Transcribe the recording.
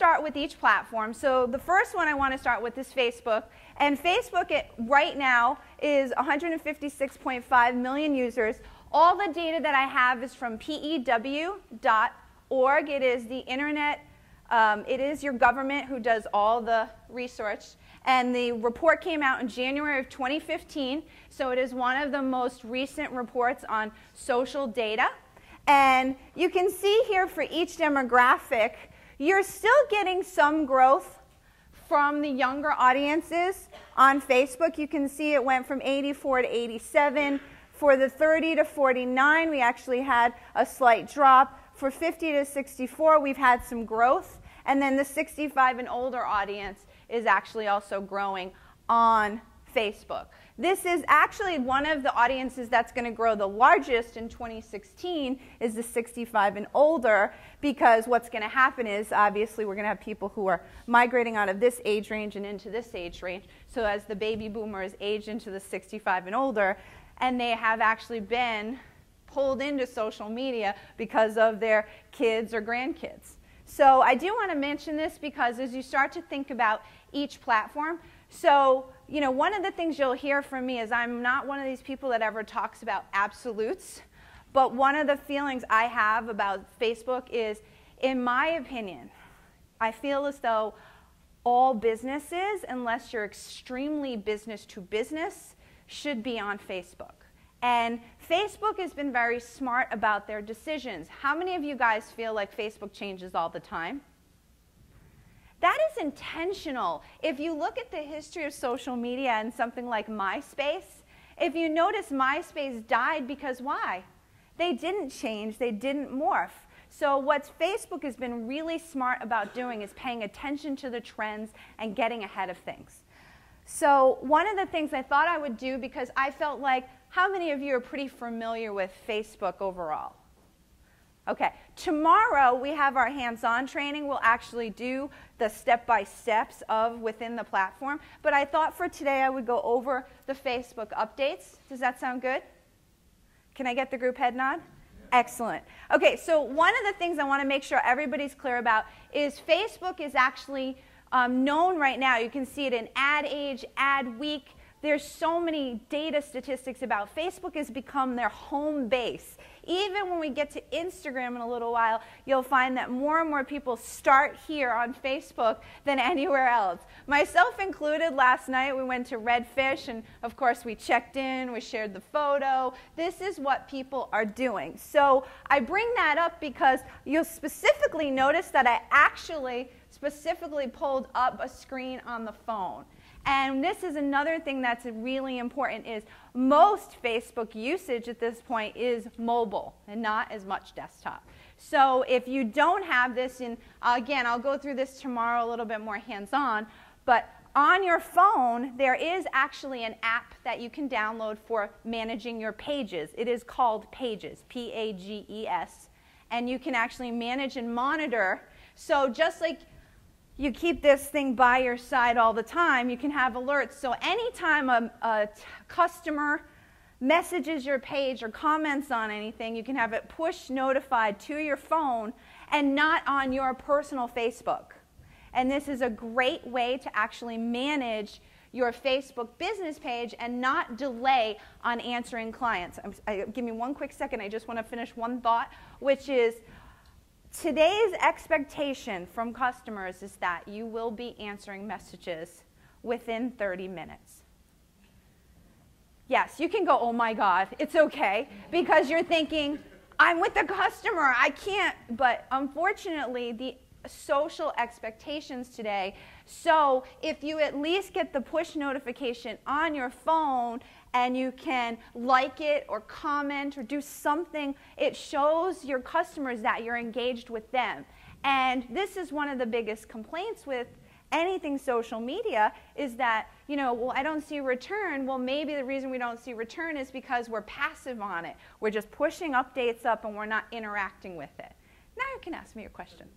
start with each platform. So the first one I want to start with is Facebook. And Facebook right now is 156.5 million users. All the data that I have is from PEW.org. It is the internet. It is your government who does all the research. And the report came out in January of 2015. So it is one of the most recent reports on social data. And you can see here for each demographic, you're still getting some growth from the younger audiences on Facebook. You can see it went from 84 to 87. For the 30 to 49, we actually had a slight drop. For 50 to 64, we've had some growth. And then the 65 and older audience is actually also growing on Facebook. This is actually one of the audiences that's going to grow the largest in 2016 is the 65 and older, because what's going to happen is obviously we're going to have people who are migrating out of this age range and into this age range. So as the baby boomers age into the 65 and older, and they have actually been pulled into social media because of their kids or grandkids. So I do want to mention this because as you start to think about each platform, so one of the things you'll hear from me is I'm not one of these people that ever talks about absolutes, but one of the feelings I have about Facebook is, in my opinion, I feel as though all businesses, unless you're extremely business to business, should be on Facebook. And Facebook has been very smart about their decisions. How many of you guys feel like Facebook changes all the time? That is intentional. If you look at the history of social media and something like MySpace, if you notice MySpace died because why? They didn't change, they didn't morph. So what Facebook has been really smart about doing is paying attention to the trends and getting ahead of things. So one of the things I thought I would do, because I felt like, how many of you are pretty familiar with Facebook overall? Okay, tomorrow we have our hands-on training. We'll actually do the step-by-steps of within the platform. But I thought for today I would go over the Facebook updates. Does that sound good? Can I get the group head nod? Excellent. Okay, so one of the things I want to make sure everybody's clear about is Facebook is actually known right now. You can see it in ad age, ad week. There's so many data statistics about Facebook has become their home base. Even when we get to Instagram in a little while, you'll find that more and more people start here on Facebook than anywhere else. Myself included, last night we went to Redfish, and of course we checked in, we shared the photo. This is what people are doing. So I bring that up because you'll specifically notice that I actually specifically pulled up a screen on the phone. And this is another thing that's really important is most Facebook usage at this point is mobile and not as much desktop. So if you don't have this, and again, I'll go through this tomorrow a little bit more hands-on, but on your phone, there is actually an app that you can download for managing your pages. It is called Pages, P-A-G-E-S, and you can actually manage and monitor. So just like you keep this thing by your side all the time, you can have alerts. So anytime a customer messages your page or comments on anything, you can have it push notified to your phone and not on your personal Facebook. And this is a great way to actually manage your Facebook business page and not delay on answering clients. Give me one quick second. I just want to finish one thought, which is today's expectation from customers is that you will be answering messages within 30 minutes. Yes, you can go, oh my God, it's okay, because you're thinking, I'm with the customer, I can't. But unfortunately, the social expectations today, so if you at least get the push notification on your phone and you can like it or comment or do something, it shows your customers that you're engaged with them. And this is one of the biggest complaints with anything social media is that, well, I don't see return. Well, maybe the reason we don't see return is because we're passive on it. We're just pushing updates up and we're not interacting with it. Now you can ask me your question.